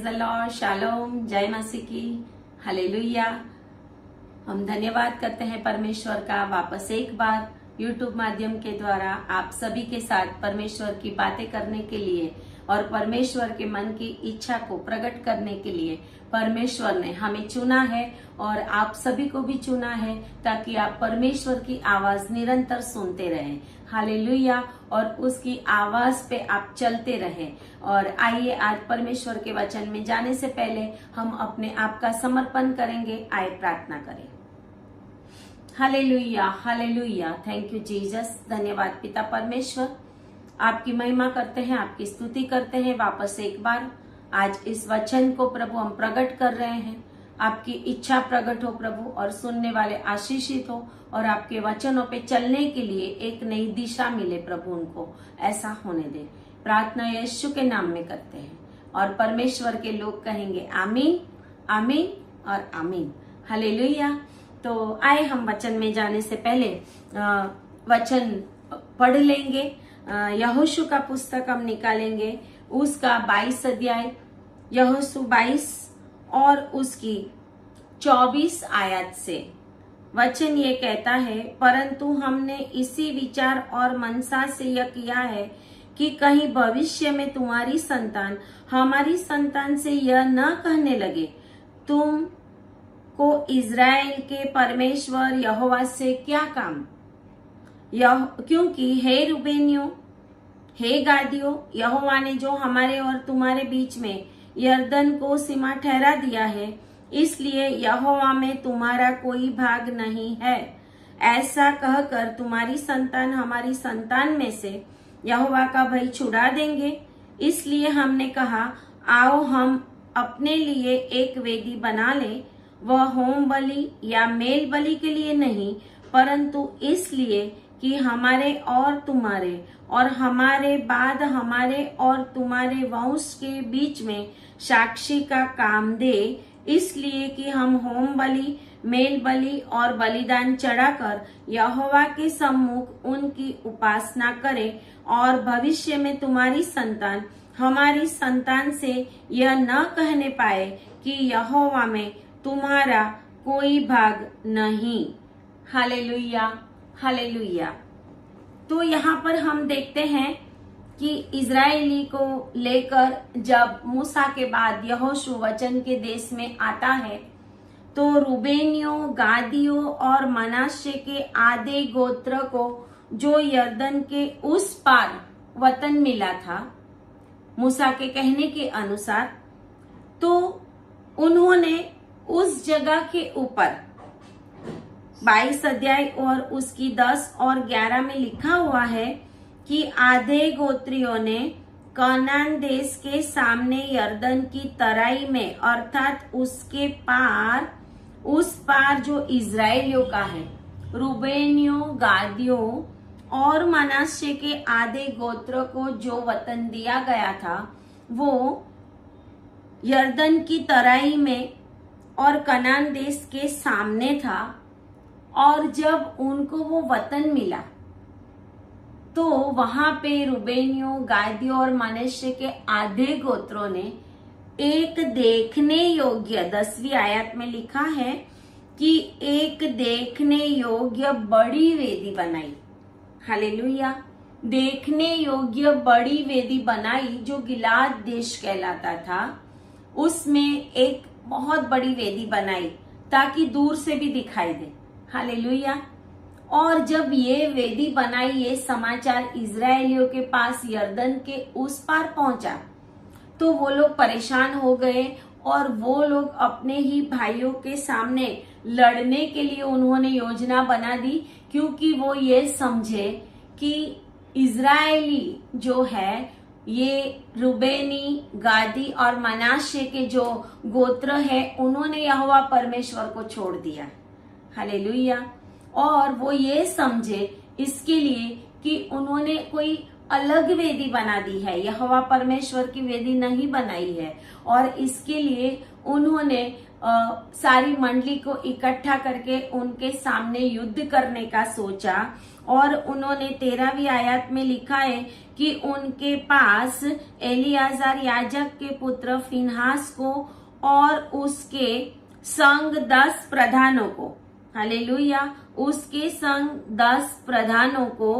Praise the Lord, shalom, जय मसीह की, hallelujah. हम धन्यवाद करते हैं परमेश्वर का वापस एक बार यूट्यूब माध्यम के द्वारा आप सभी के साथ परमेश्वर की बातें करने के लिए और परमेश्वर के मन की इच्छा को प्रकट करने के लिए परमेश्वर ने हमें चुना है और आप सभी को भी चुना है ताकि आप परमेश्वर की आवाज निरंतर सुनते रहें। हालेलुया। और उसकी आवाज पे आप चलते रहें। और आइए आज परमेश्वर के वचन में जाने से पहले हम अपने आप का समर्पण करेंगे। आए प्रार्थना करें। Hallelujah, hallelujah. Thank you Jesus. धन्यवाद पिता परमेश्वर, आपकी महिमा करते हैं, आपकी स्तुति करते हैं। वापस एक बार आज इस वचन को प्रभु हम प्रकट कर रहे हैं। आपकी इच्छा प्रकट हो प्रभु और सुनने वाले आशीषित हो और आपके वचनों पे चलने के लिए एक नई दिशा मिले प्रभु, उनको ऐसा होने दे। प्रार्थना यीशु के नाम में करते हैं और परमेश्वर के लोग कहेंगे आमीन, आमीन और आमीन। हालेलुया। तो आए हम वचन में जाने से पहले वचन पढ़ लेंगे। यहोशू का पुस्तक हम निकालेंगे, उसका 22 अध्याय, यहोशू 22 और उसकी 24 आयत से। वचन ये कहता है, परंतु हमने इसी विचार और मनसा से यह किया है कि कहीं भविष्य में तुम्हारी संतान हमारी संतान से यह न कहने लगे, तुम को इज़राइल के परमेश्वर यहोवा से क्या काम। क्योंकि हे रूबेनियों, हे गादियों, यहोवा ने जो हमारे और तुम्हारे बीच में यरदन को सीमा ठहरा दिया है, इसलिए यहोवा में तुम्हारा कोई भाग नहीं है। ऐसा कहकर तुम्हारी संतान हमारी संतान में से यहोवा का भय छुड़ा देंगे। इसलिए हमने कहा, आओ हम अपने लिए एक वेदी बना ले, वह होम बलि या मेल बलि के लिए नहीं, परंतु इसलिए कि हमारे और तुम्हारे और हमारे बाद हमारे और तुम्हारे वंश के बीच में साक्षी का काम दे। इसलिए कि हम होम बलि, मेल बलि और बलिदान चढ़ाकर यहोवा के सम्मुख उनकी उपासना करें और भविष्य में तुम्हारी संतान हमारी संतान से यह न कहने पाए कि यहोवा में तुम्हारा कोई भाग नहीं। Hallelujah, hallelujah. तो यहाँ पर हम देखते हैं कि इज़राइली को लेकर जब मूसा के बाद यहोशू वचन के देश में आता है, तो रूबेनियों, गादियों और मनाशे के आधे गोत्र को जो यरदन के उस पार वतन मिला था मूसा के कहने के अनुसार, तो उन्होंने उस जगह के ऊपर 22 अध्याय और उसकी 10 और 11 में लिखा हुआ है कि आधे गोत्रियों ने कनान देश के सामने यरदन की तराई में, अर्थात उसके पार, उस पार जो इज़राइलियों का है, रूबेनियों, गादियों और मनाशे के आधे गोत्र को जो वतन दिया गया था, वो यरदन की तराई में और कनान देश के सामने था। और जब उनको वो वतन मिला तो वहां पे रूबेनियों, गादियों और मनाशे के आधे गोत्रों ने एक देखने योग्य, 10वीं आयत में लिखा है कि एक देखने योग्य बड़ी वेदी बनाई। हालेलुया। देखने योग्य बड़ी वेदी बनाई जो गिलाद देश कहलाता था, उसमें एक बहुत बड़ी वेदी बनाई ताकि दूर से भी दिखाई दे। हालेलुया। और जब ये वेदी बनाई, ये समाचार इज़राइलियों के पास यरदन के उस पार पहुंचा, तो वो लोग परेशान हो गए और वो लोग अपने ही भाइयों के सामने लड़ने के लिए उन्होंने योजना बना दी, क्योंकि वो ये समझे कि इज़राइली जो है, ये रूबेनी, गादी और मनाशे के जो गोत्र है, उन्होंने यहोवा परमेश्वर को छोड़ दिया। हालेलुया। और वो ये समझे इसके लिए कि उन्होंने कोई अलग वेदी बना दी है, यहोवा परमेश्वर की वेदी नहीं बनाई है, और इसके लिए उन्होंने सारी मंडली को इकट्ठा करके उनके सामने युद्ध करने का सोचा। और उन्होंने 13वीं आयत में लिखा है कि उनके पास एलियाजार याजक के पुत्र फिनहास को और उसके संग 10 प्रधानों को, हालेलुया, उसके संग 10 प्रधानों को,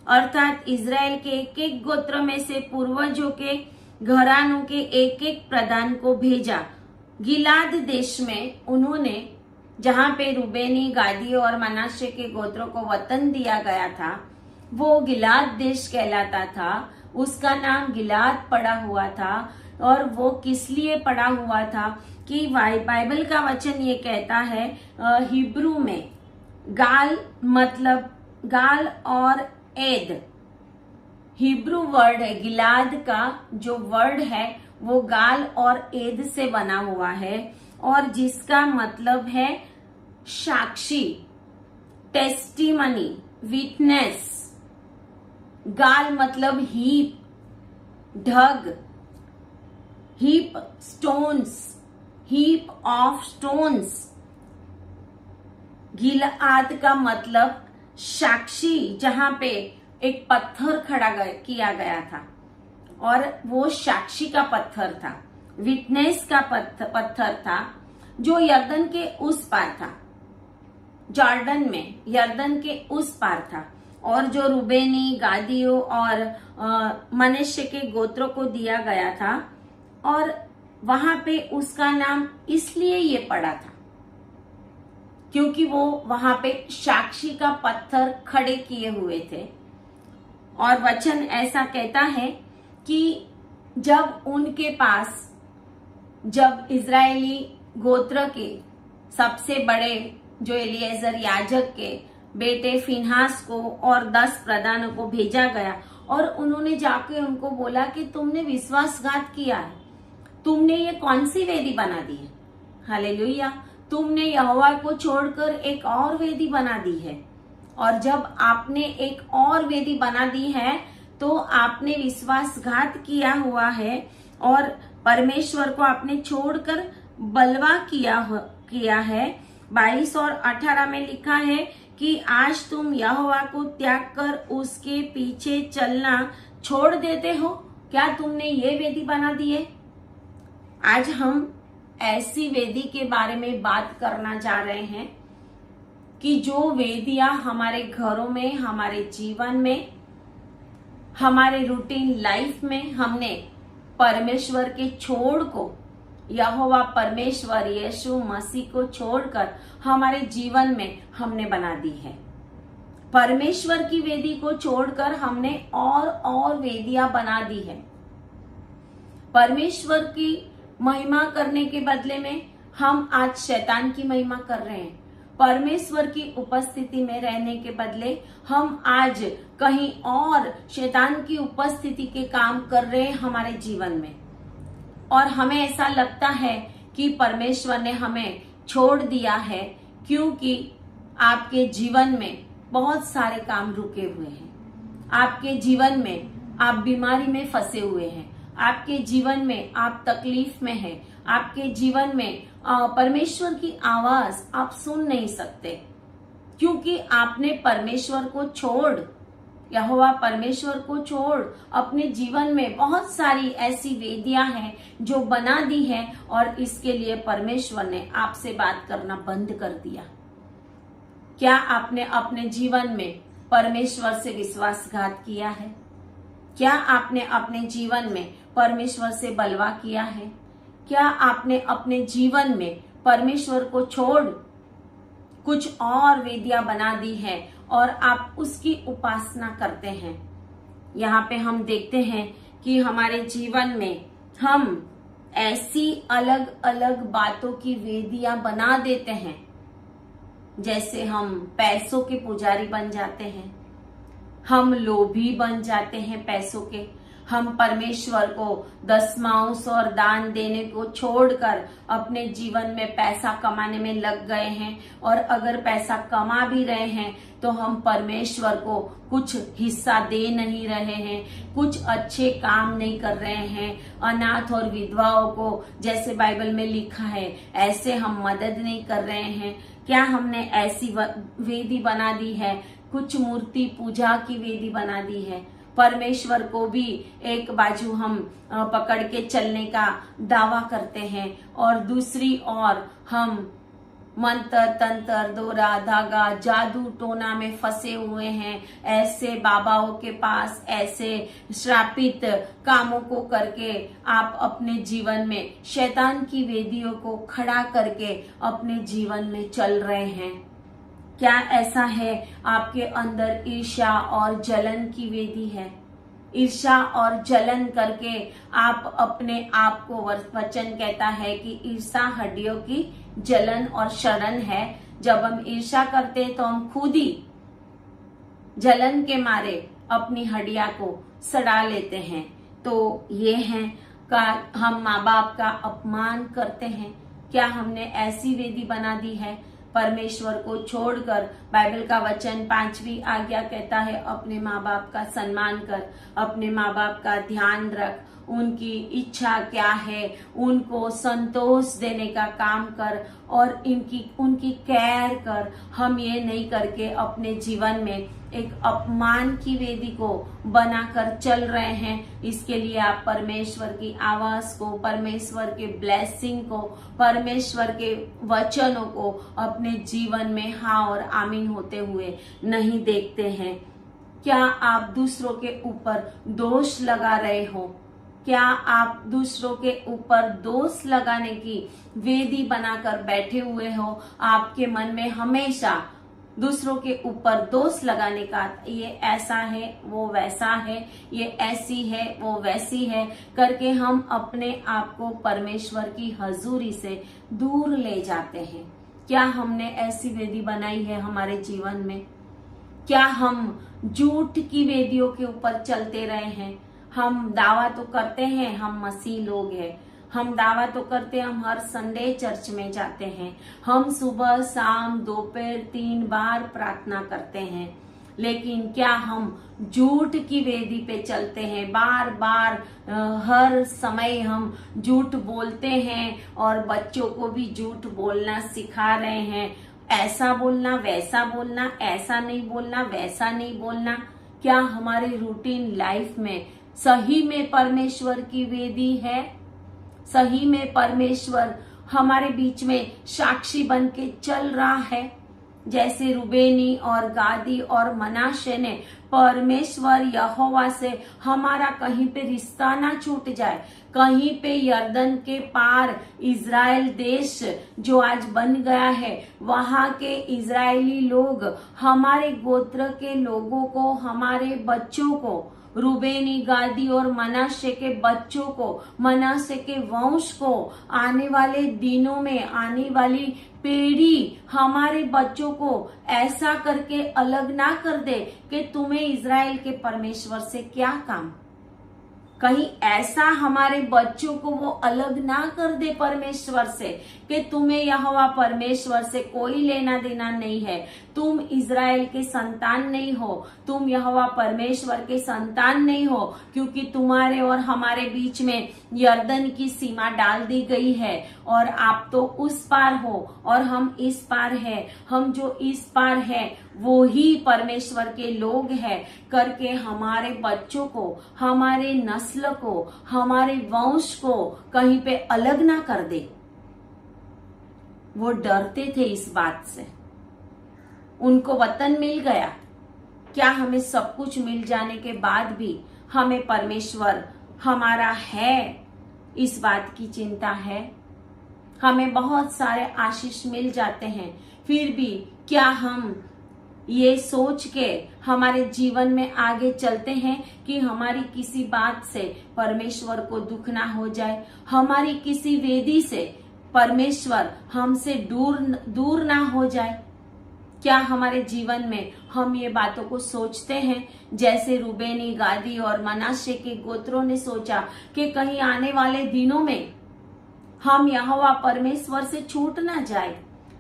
अर्थात इजराइल के एक एक गोत्र में से पूर्वजों के घरानों के एक एक प्रधान को भेजा। गिलाद देश में उन्होंने, जहां पे रूबेनी, गादी और मनाशे के गोत्रों को वतन दिया गया था, वो गिलाद देश कहलाता था। उसका नाम गिलाद पड़ा हुआ था। और वो किस लिए पड़ा हुआ था कि बाइबल का वचन ये कहता है, हिब्रू में गाल मतलब गाल और एद हिब्रू वर्ड है। गिलाद का जो वर्ड है वो गाल और एद से बना हुआ है और जिसका मतलब है साक्षी, टेस्टिमनी, विटनेस। गाल मतलब हीप, ढग, heap stones, heap of stones. Gilead का मतलब साक्षी, जहां पे एक पत्थर खड़ा किया गया था और वो साक्षी का पत्थर था, विटनेस का पत्थर था, जो यर्दन के उस पार था, जॉर्डन में यर्दन के उस पार था। और जो रूबेनी, गादियों और मनश्शे के गोत्रों को दिया गया था। और वहां पे उसका नाम इसलिए ये पड़ा था क्योंकि वो वहां पे साक्षी का पत्थर खड़े किए हुए थे। और वचन ऐसा कहता है कि जब उनके पास, जब इजरायली गोत्र के सबसे बड़े जो एलिएजर याजक के बेटे फिनहास को और 10 प्रधानों को भेजा गया और उन्होंने जाके उनको बोला कि तुमने विश्वासघात किया है, तुमने ये कौन सी वेदी बना दी है, हालेलुया, तुमने यहोवा को छोड़कर एक और वेदी बना दी है। और जब आपने एक और वेदी बना दी है तो आपने विश्वासघात किया हुआ है और परमेश्वर को आपने छोड़कर बलवा किया है। 22 और 18 में लिखा है कि आज तुम यहोवा को त्याग कर उसके पीछे चलना छोड़ देते हो। क्या तुमने ये वेदी बना दी है? आज हम ऐसी वेदी के बारे में बात करना जा रहे हैं कि जो वेदियां हमारे घरों में, हमारे जीवन में, हमारे रूटीन लाइफ में हमने परमेश्वर के छोड़ को, यहोवा परमेश्वर यीशु मसीह को छोड़कर हमारे जीवन में हमने बना दी है। परमेश्वर की वेदी को छोड़कर हमने और वेदियां बना दी है। परमेश्वर की महिमा करने के बदले में हम आज शैतान की महिमा कर रहे हैं। परमेश्वर की उपस्थिति में रहने के बदले हम आज कहीं और शैतान की उपस्थिति के काम कर रहे हैं हमारे जीवन में। और हमें ऐसा लगता है कि परमेश्वर ने हमें छोड़ दिया है क्योंकि आपके जीवन में बहुत सारे काम रुके हुए हैं। आपके जीवन में आप बीमारी में फंसे हुए हैं। आपके जीवन में आप तकलीफ में हैं। आपके जीवन में परमेश्वर की आवाज आप सुन नहीं सकते क्योंकि आपने परमेश्वर को छोड़, यहोवा परमेश्वर को छोड़ अपने जीवन में बहुत सारी ऐसी वेदियां हैं जो बना दी है और इसके लिए परमेश्वर ने आपसे बात करना बंद कर दिया। क्या आपने अपने जीवन में परमेश्वर से विश्वासघात किया है? क्या आपने अपने जीवन में परमेश्वर से बलवा किया है? क्या आपने अपने जीवन में परमेश्वर को छोड़ कुछ और वेदियां बना दी है और आप उसकी उपासना करते हैं? यहाँ पे हम देखते हैं कि हमारे जीवन में हम ऐसी अलग अलग बातों की वेदियां बना देते हैं, जैसे हम पैसों के पुजारी बन जाते हैं, हम लोभी बन जाते हैं पैसों के, हम परमेश्वर को दशमांश और दान देने को छोड़कर अपने जीवन में पैसा कमाने में लग गए हैं, और अगर पैसा कमा भी रहे हैं तो हम परमेश्वर को कुछ हिस्सा दे नहीं रहे हैं, कुछ अच्छे काम नहीं कर रहे हैं। अनाथ और विधवाओं को, जैसे बाइबल में लिखा है, ऐसे हम मदद नहीं कर रहे हैं। क्या हमने ऐसी वेदी बना दी है, कुछ मूर्ति पूजा की वेदी बना दी है। परमेश्वर को भी एक बाजू हम पकड़ के चलने का दावा करते हैं, और दूसरी ओर हम मंत्र तंत्र दोरा धागा जादू टोना में फंसे हुए हैं। ऐसे बाबाओं के पास ऐसे श्रापित कामों को करके आप अपने जीवन में शैतान की वेदियों को खड़ा करके अपने जीवन में चल रहे हैं। क्या ऐसा है आपके अंदर ईर्ष्या और जलन की वेदी है? ईर्ष्या और जलन करके आप अपने आप को, वचन कहता है कि ईर्ष्या हड्डियों की जलन और शरण है। जब हम ईर्ष्या करते हैं तो हम खुद ही जलन के मारे अपनी हड्डियां को सड़ा लेते हैं। तो ये है का हम माँ बाप का अपमान करते हैं। क्या हमने ऐसी वेदी बना दी है? परमेश्वर को छोड़कर बाइबल का वचन 5वीं आज्ञा कहता है, अपने माँ बाप का सम्मान कर, अपने माँ बाप का ध्यान रख, उनकी इच्छा क्या है उनको संतोष देने का काम कर और उनकी केयर कर। हम ये नहीं करके अपने जीवन में एक अपमान की वेदी को बनाकर चल रहे हैं। इसके लिए आप परमेश्वर की आवाज को, परमेश्वर के ब्लेसिंग को, परमेश्वर के वचनों को अपने जीवन में हाँ और आमीन होते हुए नहीं देखते हैं। क्या आप दूसरों के ऊपर दोष लगा रहे हो? क्या आप दूसरों के ऊपर दोष लगाने की वेदी बनाकर बैठे हुए हो? आपके मन में हमेशा दूसरों के ऊपर दोष लगाने का, ये ऐसा है वो वैसा है, ये ऐसी है वो वैसी है करके हम अपने आप को परमेश्वर की हजूरी से दूर ले जाते हैं। क्या हमने ऐसी वेदी बनाई है हमारे जीवन में? क्या हम झूठ की वेदियों के ऊपर चलते रहे हैं? हम दावा तो करते हैं हम मसीह लोग हैं, हम दावा तो करते हैं हम हर संडे चर्च में जाते हैं, हम सुबह शाम दोपहर 3 बार प्रार्थना करते हैं, लेकिन क्या हम झूठ की वेदी पे चलते हैं? बार बार हर समय हम झूठ बोलते हैं और बच्चों को भी झूठ बोलना सिखा रहे हैं। ऐसा बोलना, वैसा बोलना, ऐसा नहीं बोलना, वैसा नहीं बोलना। क्या हमारे रूटीन लाइफ में सही में परमेश्वर की वेदी है? सही में परमेश्वर हमारे बीच में साक्षी बन के चल रहा है? जैसे रुबेनी और गादी और मनाशे ने परमेश्वर यहोवा से हमारा कहीं पे रिश्ता ना छूट जाए, कहीं पे यर्दन के पार इज़राइल देश जो आज बन गया है, वहां के इज़राइली लोग हमारे गोत्र के लोगों को, हमारे बच्चों को, रूबेनी, गादी और मनाशे के बच्चों को, मनाशे के वंश को आने वाले दिनों में, आने वाली पीढ़ी हमारे बच्चों को ऐसा करके अलग ना कर दे कि तुम्हें इज़राइल के परमेश्वर से क्या काम। कहीं ऐसा हमारे बच्चों को वो अलग ना कर दे परमेश्वर से कि तुम्हें यहोवा परमेश्वर से कोई लेना देना नहीं है, तुम इज़राइल के संतान नहीं हो, तुम यहोवा परमेश्वर के संतान नहीं हो, क्योंकि तुम्हारे और हमारे बीच में यर्दन की सीमा डाल दी गई है और आप तो उस पार हो और हम इस पार है। हम जो इस पार है वो ही परमेश्वर के लोग हैं करके हमारे बच्चों को, हमारे नस्ल को, हमारे वंश को कहीं पे अलग ना कर दे। वो डरते थे इस बात से। उनको वतन मिल गया, क्या हमें सब कुछ मिल जाने के बाद भी हमें परमेश्वर हमारा है इस बात की चिंता है? हमें बहुत सारे आशीष मिल जाते हैं, फिर भी क्या हम ये सोच के हमारे जीवन में आगे चलते हैं कि हमारी किसी बात से परमेश्वर को दुख ना हो जाए, हमारी किसी वेदी से परमेश्वर हमसे दूर ना हो जाए? क्या हमारे जीवन में हम ये बातों को सोचते हैं, जैसे रूबेनी, गादी और मनाशे के गोत्रों ने सोचा कि कहीं आने वाले दिनों में हम यहोवा परमेश्वर से छूट ना जाए,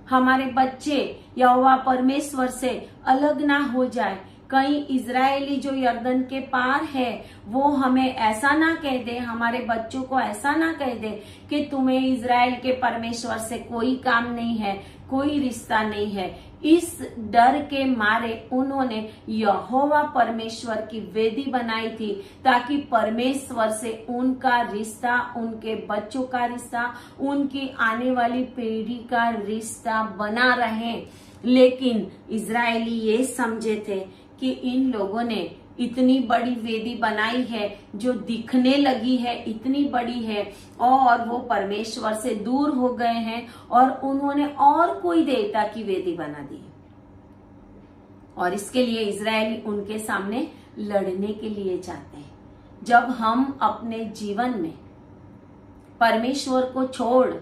हमारे बच्चे यहोवा परमेश्वर से अलग ना हो जाए, कहीं इजरायली जो यर्दन के पार है वो हमें ऐसा ना कह दे, हमारे बच्चों को ऐसा ना कह दे कि तुम्हें इजराइल के परमेश्वर से कोई काम नहीं है, कोई रिश्ता नहीं है। इस डर के मारे उन्होंने यहोवा परमेश्वर की वेदी बनाई थी, ताकि परमेश्वर से उनका रिश्ता, उनके बच्चों का रिश्ता, उनकी आने वाली पीढ़ी का रिश्ता बना रहे। लेकिन इजरायली ये समझे थे कि इन लोगों ने इतनी बड़ी वेदी बनाई है जो दिखने लगी है, इतनी बड़ी है, और वो परमेश्वर से दूर हो गए हैं और उन्होंने और कोई देवता की वेदी बना दी। और इसके लिए इजरायली उनके सामने लड़ने के लिए जाते हैं। जब हम अपने जीवन में परमेश्वर को छोड़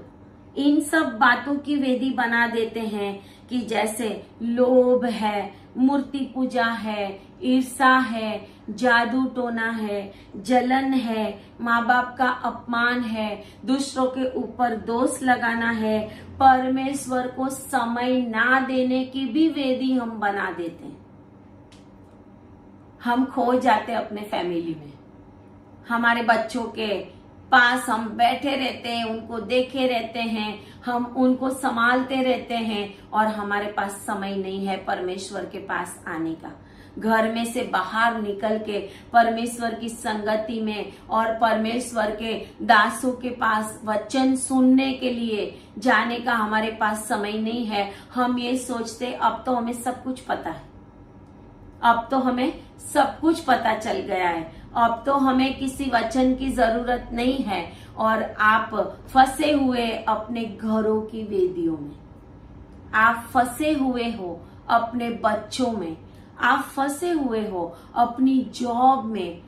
इन सब बातों की वेदी बना देते हैं कि जैसे लोभ है, मूर्ति पूजा है, ईर्षा है, जादू टोना है, जलन है, माँ बाप का अपमान है, दूसरों के ऊपर दोष लगाना है, परमेश्वर को समय ना देने की भी वेदी हम बना देते हैं। हम खो जाते अपने फैमिली में, हमारे बच्चों के पास हम बैठे रहते हैं, उनको देखे रहते हैं, हम उनको संभालते रहते हैं और हमारे पास समय नहीं है परमेश्वर के पास आने का। घर में से बाहर निकल के परमेश्वर की संगति में और परमेश्वर के दासों के पास वचन सुनने के लिए जाने का हमारे पास समय नहीं है। हम ये सोचते अब तो हमें सब कुछ पता है, अब तो हमें सब कुछ पता चल गया है, अब तो हमें किसी वचन की जरूरत नहीं है। और आप फंसे हुए अपने घरों की वेदियों में, आप फंसे हुए हो अपने बच्चों में, आप फंसे हुए हो अपनी जॉब में।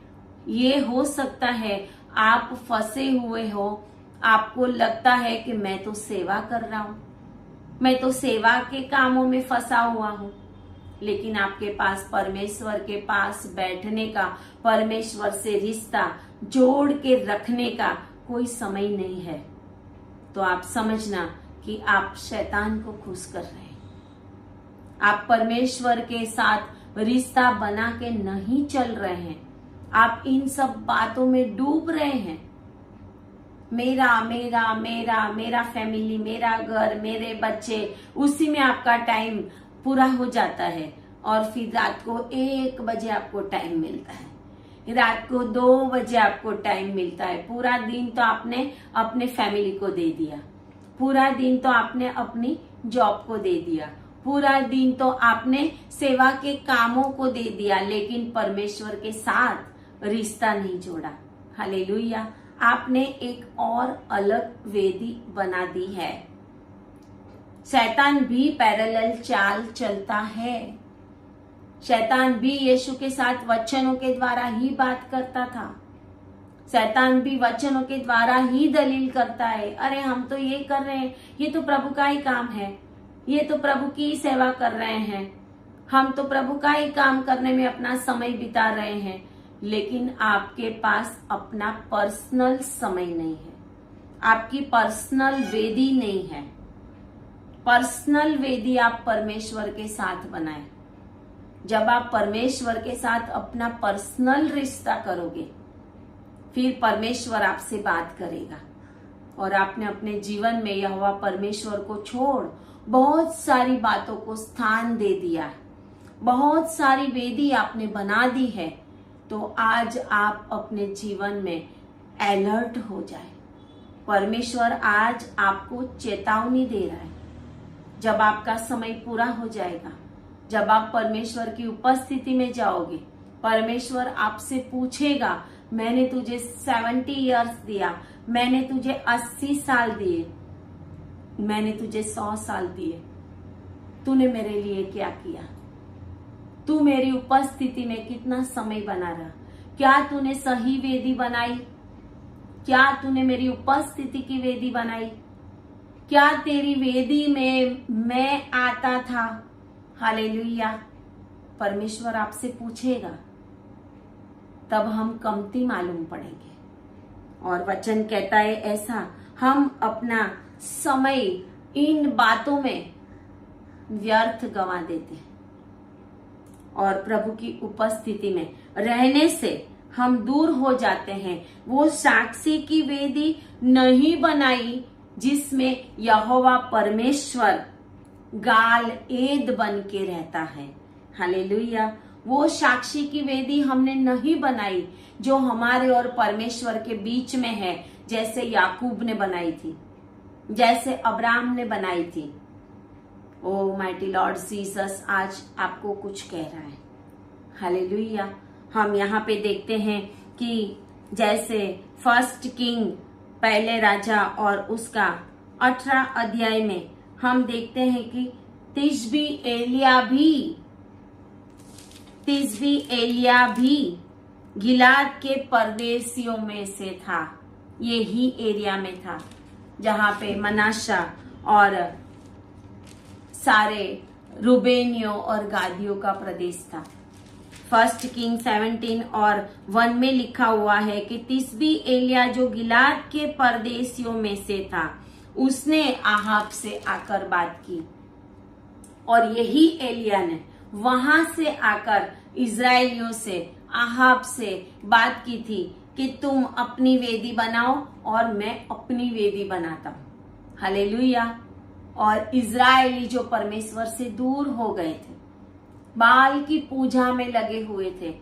ये हो सकता है आप फंसे हुए हो, आपको लगता है कि मैं तो सेवा कर रहा हूं, मैं तो सेवा के कामों में फंसा हुआ हूं, लेकिन आपके पास परमेश्वर के पास बैठने का, परमेश्वर से रिश्ता जोड़ के रखने का कोई समय नहीं है। तो आप समझना कि आप शैतान को खुश कर रहे हैं, आप परमेश्वर के साथ रिश्ता बना के नहीं चल रहे हैं, आप इन सब बातों में डूब रहे हैं। मेरा मेरा मेरा मेरा फैमिली, मेरा घर, मेरे बच्चे, उसी में आपका टाइम पूरा हो जाता है। और फिर रात को 1 बजे आपको टाइम मिलता है, रात को 2 बजे आपको टाइम मिलता है। पूरा दिन तो आपने अपने फैमिली को दे दिया, पूरा दिन तो आपने अपनी जॉब को दे दिया, पूरा दिन तो आपने सेवा के कामों को दे दिया, लेकिन परमेश्वर के साथ रिश्ता नहीं जोड़ा। हालेलुया। आपने एक और अलग वेदी बना दी है। शैतान भी पैरेलल चाल चलता है, शैतान भी यीशु के साथ वचनों के द्वारा ही बात करता था, शैतान भी वचनों के द्वारा ही दलील करता है। अरे हम तो ये कर रहे हैं, ये तो प्रभु का ही काम है, ये तो प्रभु की सेवा कर रहे हैं, हम तो प्रभु का ही काम करने में अपना समय बिता रहे हैं। लेकिन आपके पास अपना पर्सनल समय नहीं है, आपकी पर्सनल वेदी नहीं है। पर्सनल वेदी आप परमेश्वर के साथ बनाएं। जब आप परमेश्वर के साथ अपना पर्सनल रिश्ता करोगे, फिर परमेश्वर आपसे बात करेगा। और आपने अपने जीवन में यहोवा परमेश्वर को छोड़ बहुत सारी बातों को स्थान दे दिया है, बहुत सारी वेदी आपने बना दी है। तो आज आप अपने जीवन में अलर्ट हो जाए। परमेश्वर आज आपको चेतावनी दे रहा है। जब आपका समय पूरा हो जाएगा, जब आप परमेश्वर की उपस्थिति में जाओगे, परमेश्वर आपसे पूछेगा, मैंने तुझे 70 इयर्स दिया, मैंने तुझे 80 साल दिए, मैंने तुझे 100 साल दिए, तूने मेरे लिए क्या किया? तू मेरी उपस्थिति में कितना समय बना रहा? क्या तूने सही वेदी बनाई? क्या तूने मेरी उपस्थिति की वेदी बनाई? क्या तेरी वेदी में मैं आता था? हालेलुया। परमेश्वर आपसे पूछेगा, तब हम कमती मालूम पड़ेंगे। और वचन कहता है ऐसा, हम अपना समय इन बातों में व्यर्थ गंवा देते हैं और प्रभु की उपस्थिति में रहने से हम दूर हो जाते हैं। वो साक्षी की वेदी नहीं बनाई जिसमें यहोवा परमेश्वर गाल एद बन के रहता है। हालेलुया। वो साक्षी की वेदी हमने नहीं बनाई जो हमारे और परमेश्वर के बीच में है, जैसे याकूब ने बनाई थी, जैसे अब्राहम ने बनाई थी। ओ माइटी लॉर्ड जीसस आज आपको कुछ कह रहा है। हालेलुया। हम यहाँ पे देखते हैं कि जैसे फर्स्ट किंग, पहले राजा, और उसका 18 अध्याय में हम देखते हैं कि तिशबी एलिया भी गिलाद के परदेशियों में से था। यही एरिया में था जहां पे मनाशा और सारे रूबेनियों और गादियों का प्रदेश था। फर्स्ट किंग 17 और 1 में लिखा हुआ है कि तिशबी एलिया जो गिलाद के परदेशियों में से था, उसने आहाब से आकर बात की। और यही एलिया ने वहां से आकर इजराइलियों से, आहाब से बात की थी कि तुम अपनी वेदी बनाओ और मैं अपनी वेदी बनाता हूं। हालेलुया। और इजराइली जो परमेश्वर से दूर हो गए थे, बाल की पूजा में लगे हुए थे,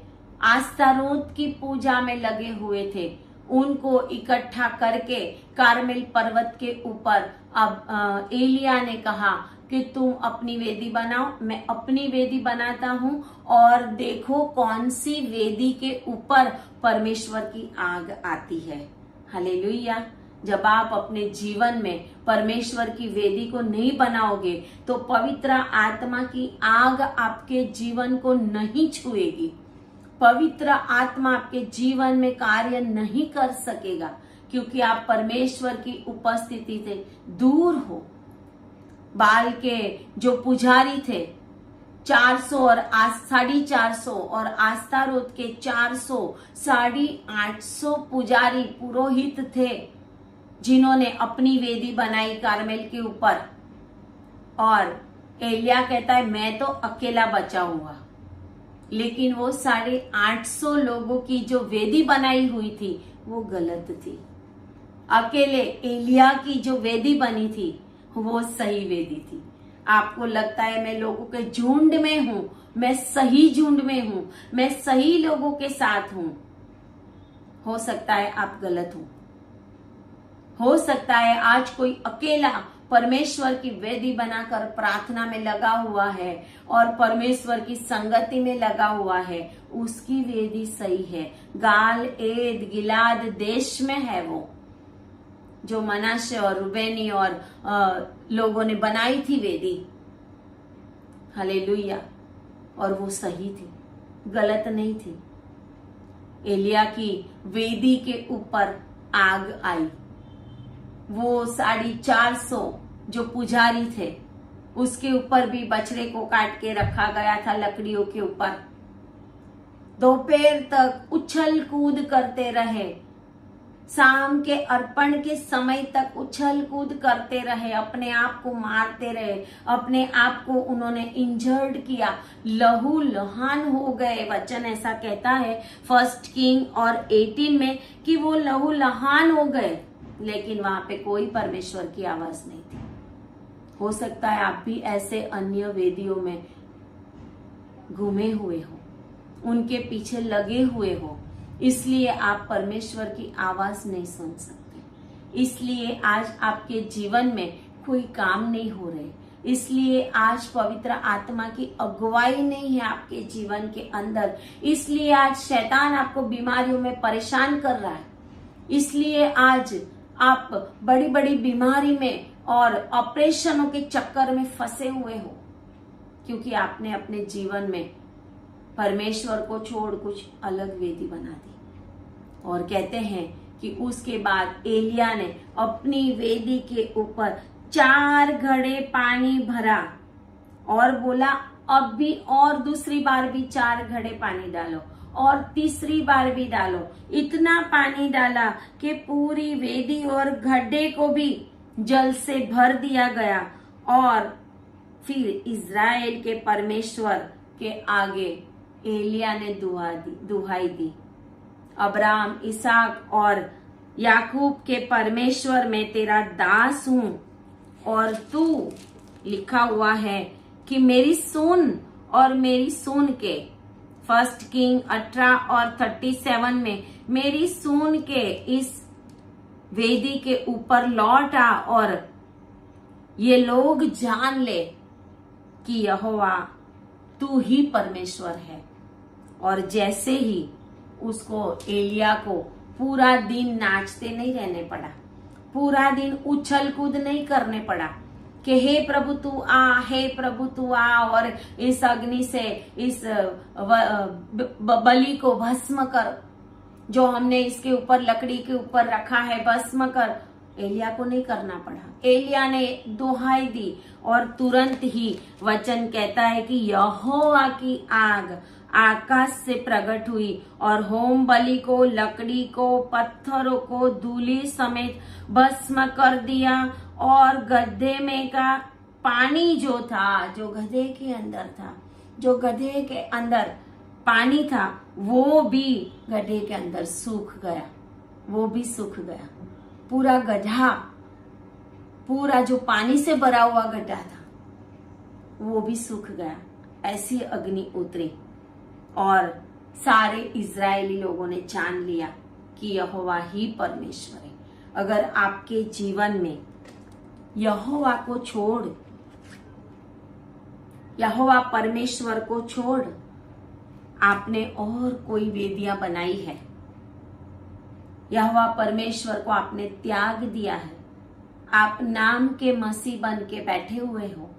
आस्तारोत की पूजा में लगे हुए थे, उनको इकट्ठा करके कारमेल पर्वत के ऊपर अब एलिया ने कहा कि तुम अपनी वेदी बनाओ, मैं अपनी वेदी बनाता हूं, और देखो कौन सी वेदी के ऊपर परमेश्वर की आग आती है। हालेलुया। जब आप अपने जीवन में परमेश्वर की वेदी को नहीं बनाओगे तो पवित्र आत्मा की आग आपके जीवन को नहीं छुएगी। पवित्र आत्मा आपके जीवन में कार्य नहीं कर सकेगा, क्योंकि आप परमेश्वर की उपस्थिति से दूर हो। बाल के जो पुजारी थे 400 और 450 और आस्तारोत के 400, 850 पुजारी पुरोहित थे जिन्होंने अपनी वेदी बनाई कारमेल के ऊपर। और एलिया कहता है मैं तो अकेला बचा हुआ, लेकिन वो 850 लोगों की जो वेदी बनाई हुई थी वो गलत थी। अकेले एलिया की जो वेदी बनी थी वो सही वेदी थी। आपको लगता है मैं लोगों के झुंड में हूं, मैं सही झुंड में हूं, मैं सही लोगों के साथ हूं। हो सकता है आप गलत हो सकता है आज कोई अकेला परमेश्वर की वेदी बनाकर प्रार्थना में लगा हुआ है और परमेश्वर की संगति में लगा हुआ है, उसकी वेदी सही है। गाल एद गिलाद देश में है वो, जो मनाशे और रूबेनी और लोगों ने बनाई थी वेदी। हालेलुया। और वो सही थी, गलत नहीं थी। एलिया की वेदी के ऊपर आग आई। वो 450 जो पुजारी थे उसके ऊपर भी बछड़े को काट के रखा गया था लकड़ियों के ऊपर। दोपहर तक उछल कूद करते रहे, शाम के अर्पण के समय तक उछल कूद करते रहे, अपने आप को मारते रहे, अपने आप को उन्होंने इंजर्ड किया, लहू लहान हो गए। वचन ऐसा कहता है फर्स्ट किंग और 18 में कि वो लहू लहान हो गए, लेकिन वहां पे कोई परमेश्वर की आवाज नहीं थी। हो सकता है आप भी ऐसे अन्य वेदियों में घूमे हुए हो, उनके पीछे लगे हुए हो, इसलिए आप परमेश्वर की आवाज नहीं सुन सकते। इसलिए आज आपके जीवन में कोई काम नहीं हो रहे, इसलिए आज पवित्र आत्मा की अगुवाई नहीं है आपके जीवन के अंदर। इसलिए आज शैतान आपको बीमारियों में परेशान कर रहा है। इसलिए आज आप बड़ी बड़ी बीमारी में और ऑपरेशनों के चक्कर में फंसे हुए हो, क्योंकि आपने अपने जीवन में परमेश्वर को छोड़ कुछ अलग वेदी बना दी। और कहते हैं कि उसके बाद एलिया ने अपनी वेदी के ऊपर 4 घड़े पानी भरा और बोला अब भी और दूसरी बार भी 4 घड़े पानी डालो और तीसरी बार भी डालो। इतना पानी डाला कि पूरी वेदी और गड्ढे को भी जल से भर दिया गया। और फिर इज़राइल के परमेश्वर के आगे एलिया ने दुहाई दी, अब्राहम, इसहाक और याकूब के परमेश्वर, मैं तेरा दास हूं और तू, लिखा हुआ है कि मेरी सुन और मेरी सुन के, 1 किंग 18 और 37 में, मेरी सुन के इस वेदी के ऊपर लौट आ और ये लोग जान ले कि यहोवा तू ही परमेश्वर है। और जैसे ही उसको, एलिया को पूरा दिन नाचते नहीं रहने पड़ा, पूरा दिन उछल कूद नहीं करने पड़ा कि हे प्रभु तू आ, हे प्रभु तू आ और इस अग्नि से इस बलि को भस्म कर, जो हमने इसके ऊपर लकड़ी के ऊपर रखा है भस्म कर। एलिया को नहीं करना पड़ा। एलिया ने दुहाई दी और तुरंत ही वचन कहता है कि यहोवा की आग आकाश से प्रकट हुई और होम बलि को, लकड़ी को, पत्थरों को धूलि समेत भस्म कर दिया। और गड्ढे में का पानी जो था, जो गड्ढे के अंदर था, जो गड्ढे के अंदर पानी था, वो भी गड्ढे के अंदर सूख गया, वो भी सूख गया। पूरा गड्ढा, पूरा जो पानी से भरा हुआ गड्ढा था, वो भी सूख गया। ऐसी अग्नि उतरी और सारे इजरायली लोगों ने जान लिया कि यहोवा ही परमेश्वर है। अगर आपके जीवन में यहोवा को छोड़, यहोवा परमेश्वर को छोड़ आपने और कोई वेदियां बनाई है, यहोवा परमेश्वर को आपने त्याग दिया है, आप नाम के मसीह बन के बैठे हुए हो,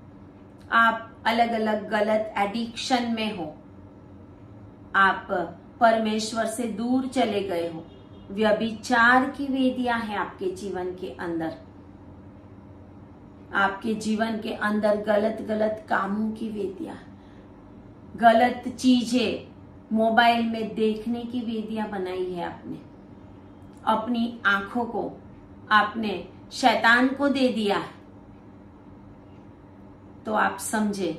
आप अलग अलग गलत एडिक्शन में हो, आप परमेश्वर से दूर चले गए हो, व्यभिचार की वेदियां हैं आपके जीवन के अंदर, आपके जीवन के अंदर गलत गलत कामों की वेदियां, गलत चीजें मोबाइल में देखने की वेदियां बनाई है आपने, अपनी आंखों को आपने शैतान को दे दिया है। तो आप समझे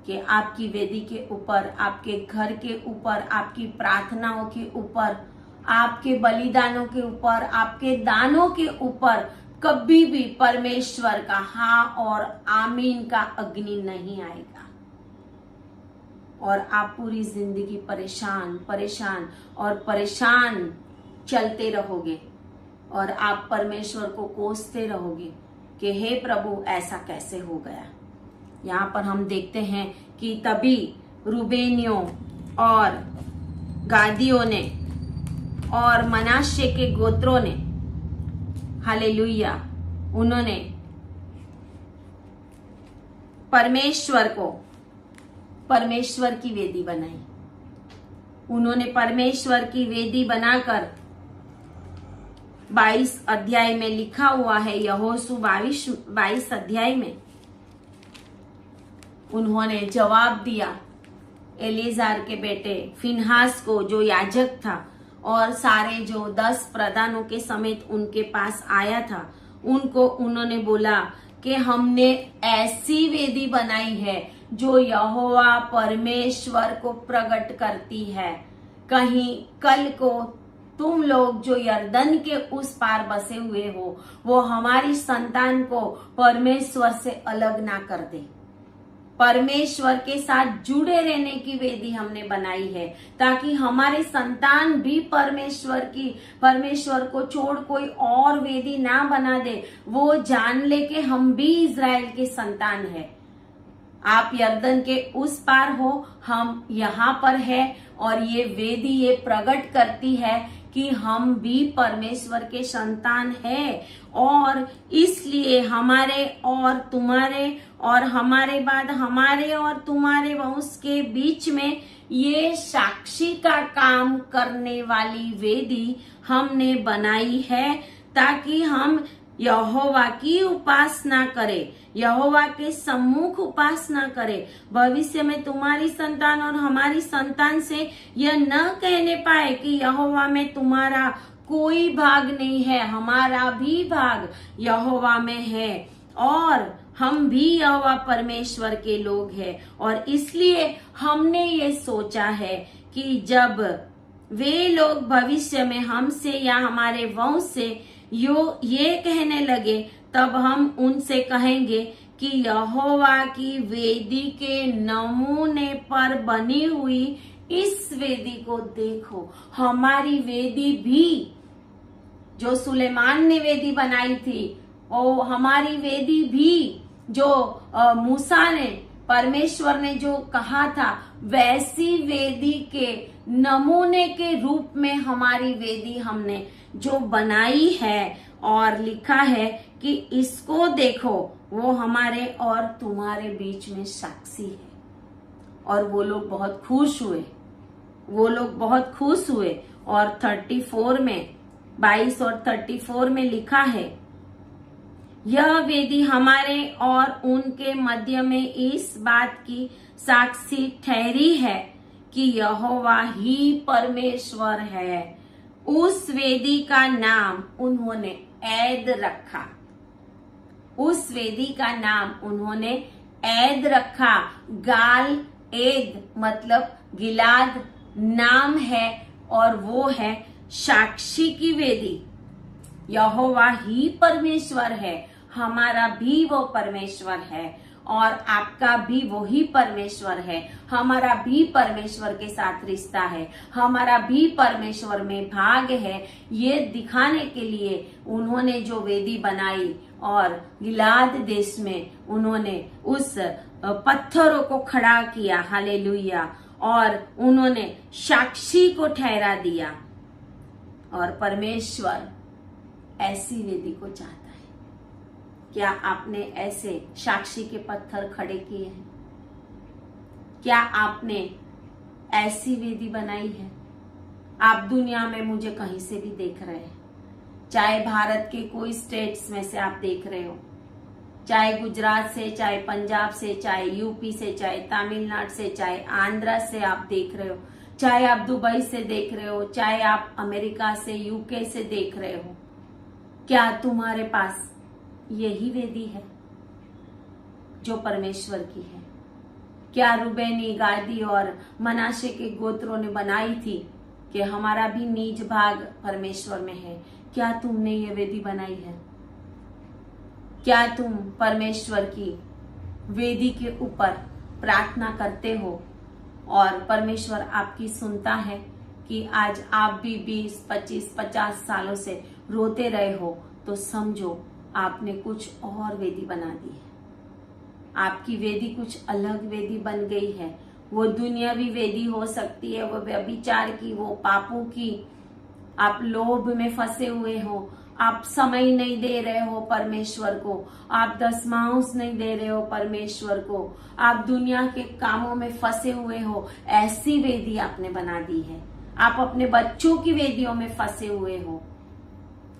कि आपकी वेदी के ऊपर, आपके घर के ऊपर, आपकी प्रार्थनाओं के ऊपर, आपके बलिदानों के ऊपर, आपके दानों के ऊपर कभी भी परमेश्वर का हाँ और आमीन का अग्नि नहीं आएगा। और आप पूरी जिंदगी परेशान परेशान और परेशान चलते रहोगे और आप परमेश्वर को कोसते रहोगे कि हे प्रभु ऐसा कैसे हो गया। यहाँ पर हम देखते हैं कि तभी रूबेनियों और गादियों ने और मनाशे के गोत्रों ने, हालेलुया, उन्होंने परमेश्वर को, परमेश्वर की वेदी बनाई। उन्होंने परमेश्वर की वेदी बनाकर 22 अध्याय में लिखा हुआ है, यहोशू 22 अध्याय में उन्होंने जवाब दिया एलीजार के बेटे फिनहास को, जो याजक था, और सारे जो 10 प्रधानों के समेत उनके पास आया था, उनको उन्होंने बोला कि हमने ऐसी वेदी बनाई है जो यहोवा परमेश्वर को प्रकट करती है। कहीं कल को तुम लोग जो यरदन के उस पार बसे हुए हो, वो हमारी संतान को परमेश्वर से अलग ना कर दे। परमेश्वर के साथ जुड़े रहने की वेदी हमने बनाई है, ताकि हमारे संतान भी परमेश्वर को छोड़ कोई और वेदी ना बना दे, वो जान ले कि हम भी इज़राइल के संतान है। आप यरदन के उस पार हो, हम यहाँ पर है, और ये वेदी ये प्रकट करती है कि हम भी परमेश्वर के संतान हैं। और इसलिए हमारे और तुम्हारे और हमारे बाद हमारे और तुम्हारे वंश के बीच में ये साक्षी का काम करने वाली वेदी हमने बनाई है, ताकि हम यहोवा की उपासना करे, यहोवा के सम्मुख उपासना करे। भविष्य में तुम्हारी संतान और हमारी संतान से यह न कहने पाए कि यहोवा में तुम्हारा कोई भाग नहीं है। हमारा भी भाग यहोवा में है और हम भी यहोवा परमेश्वर के लोग हैं। और इसलिए हमने ये सोचा है कि जब वे लोग भविष्य में हमसे या हमारे वंश से ये कहने लगे, तब हम उनसे कहेंगे कि यहोवा की वेदी के नमूने पर बनी हुई इस वेदी को देखो। हमारी वेदी भी, जो सुलेमान ने वेदी बनाई थी, और हमारी वेदी भी जो मूसा ने, परमेश्वर ने जो कहा था, वैसी वेदी के नमूने के रूप में हमारी वेदी हमने जो बनाई है और लिखा है कि इसको देखो, वो हमारे और तुम्हारे बीच में साक्षी है। और वो लोग बहुत खुश हुए, वो लोग बहुत खुश हुए। और 34 में 22 और 34 में लिखा है, यह वेदी हमारे और उनके मध्य में इस बात की साक्षी ठहरी है कि यहोवा ही परमेश्वर है। उस वेदी का नाम उन्होंने ऐद रखा, उस वेदी का नाम उन्होंने ऐद रखा। गाल ऐद मतलब गिलाद नाम है और वो है साक्षी की वेदी। यहोवा ही परमेश्वर है, हमारा भी वो परमेश्वर है और आपका भी वही परमेश्वर है। हमारा भी परमेश्वर के साथ रिश्ता है, हमारा भी परमेश्वर में भाग है। ये दिखाने के लिए उन्होंने जो वेदी बनाई और गिलाद देश में उन्होंने उस पत्थरों को खड़ा किया, हालेलुया, और उन्होंने साक्षी को ठहरा दिया। और परमेश्वर ऐसी वेदी को चाहता है। क्या आपने ऐसे साक्षी के पत्थर खड़े किए हैं? क्या आपने ऐसी वेदी बनाई है? आप दुनिया में मुझे कहीं से भी देख रहे हैं, चाहे भारत के कोई स्टेट्स में से आप देख रहे हो, चाहे गुजरात से, चाहे पंजाब से, चाहे यूपी से, चाहे तमिलनाडु से, चाहे आंध्रा से आप देख रहे हो, चाहे आप दुबई से देख रहे हो, चाहे आप अमेरिका से, यूके से देख रहे हो। क्या तुम्हारे पास यही वेदी है जो परमेश्वर की है? क्या रूबेनी, गादी और मनाशे के गोत्रों ने बनाई थी कि हमारा भी निज भाग परमेश्वर में है? क्या तुमने ये वेदी बनाई है? क्या तुम परमेश्वर की वेदी के ऊपर प्रार्थना करते हो और परमेश्वर आपकी सुनता है? कि आज आप भी 20, 25, 50 सालों से रोते रहे हो तो समझो आपने कुछ और वेदी बना दी है। आपकी वेदी कुछ अलग वेदी बन गई है। वो दुनियावी वेदी हो सकती है, वो व्यभिचार की, वो पापों की। आप लोभ में फंसे हुए हो, आप समय नहीं दे रहे हो परमेश्वर को, आप दशमांश नहीं दे रहे हो परमेश्वर को, आप दुनिया के कामों में फंसे हुए हो। ऐसी वेदी आपने बना दी है। आप अपने बच्चों की वेदियों में फंसे हुए हो।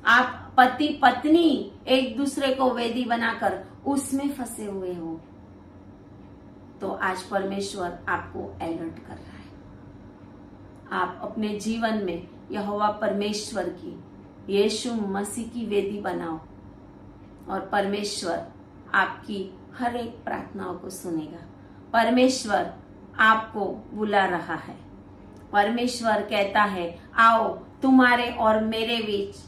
आप पति पत्नी एक दूसरे को वेदी बनाकर उसमें फंसे हुए हो। तो आज परमेश्वर आपको अलर्ट कर रहा है। आप अपने जीवन में यहोवा परमेश्वर की, यीशु मसीह की वेदी बनाओ और परमेश्वर आपकी हर एक प्रार्थनाओं को सुनेगा। परमेश्वर आपको बुला रहा है। परमेश्वर कहता है, आओ तुम्हारे और मेरे बीच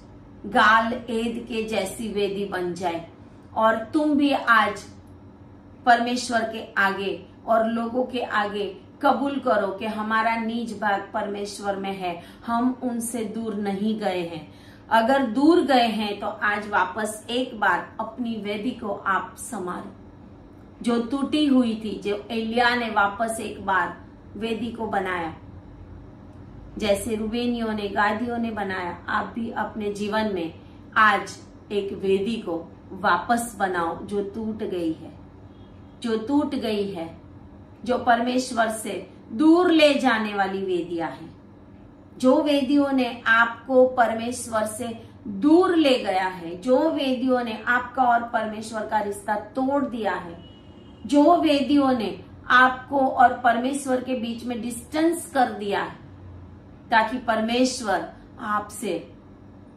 गाल ऐद के जैसी वेदी बन जाए और तुम भी आज परमेश्वर के आगे और लोगों के आगे कबूल करो कि हमारा निज भाग परमेश्वर में है। हम उनसे दूर नहीं गए हैं। अगर दूर गए हैं तो आज वापस एक बार अपनी वेदी को आप संभालो, जो टूटी हुई थी, जो एलिया ने वापस एक बार वेदी को बनाया, जैसे रूबेनियों ने, गादियों ने बनाया। आप भी अपने जीवन में आज एक वेदी को वापस बनाओ जो टूट गई है, जो टूट गई है, जो परमेश्वर से दूर ले जाने वाली वेदियां हैं, जो वेदियों ने आपको परमेश्वर से दूर ले गया है, जो वेदियों ने आपका और परमेश्वर का रिश्ता तोड़ दिया है, जो वेदियों ने आपको और परमेश्वर के बीच में डिस्टेंस कर दिया है, ताकि परमेश्वर आपसे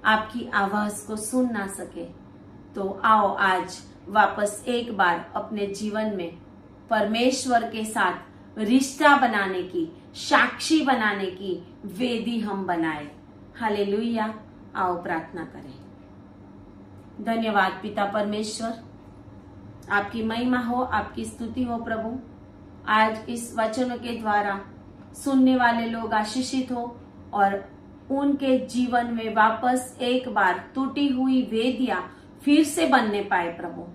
आपकी आवाज को सुन ना सके, तो आओ आज वापस एक बार अपने जीवन में परमेश्वर के साथ रिश्ता बनाने की, साक्षी बनाने की वेदी हम बनाए। हालेलुया। आओ प्रार्थना करें। धन्यवाद पिता परमेश्वर, आपकी महिमा हो, आपकी स्तुति हो प्रभु। आज इस वचनों के द्वारा सुनने वाले लोग आशीषित हो और उनके जीवन में वापस एक बार टूटी हुई वेदियां फिर से बनने पाए प्रभु,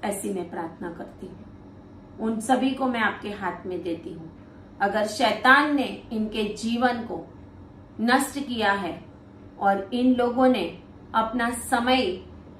ऐसी मैं प्रार्थना करती हूँ। उन सभी को मैं आपके हाथ में देती हूँ। अगर शैतान ने इनके जीवन को नष्ट किया है और इन लोगों ने अपना समय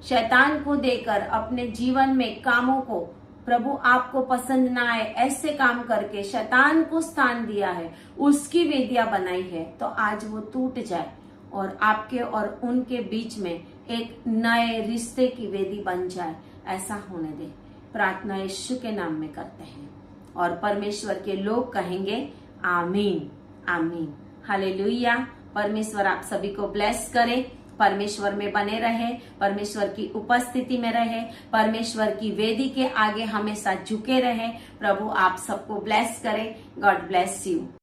शैतान को देकर अपने जीवन में कामों को प्रभु आपको पसंद ना आए ऐसे काम करके शैतान को स्थान दिया है, उसकी वेदियां बनाई है, तो आज वो टूट जाए और आपके और उनके बीच में एक नए रिश्ते की वेदी बन जाए। ऐसा होने दे। प्रार्थना यीशु के नाम में करते हैं और परमेश्वर के लोग कहेंगे आमीन, आमीन। हालेलुया। परमेश्वर आप सभी को ब्लेस करे, परमेश्वर में बने रहे, परमेश्वर की उपस्थिति में रहे, परमेश्वर की वेदी के आगे हमेशा झुके रहे। प्रभु आप सबको ब्लेस करे। God bless you.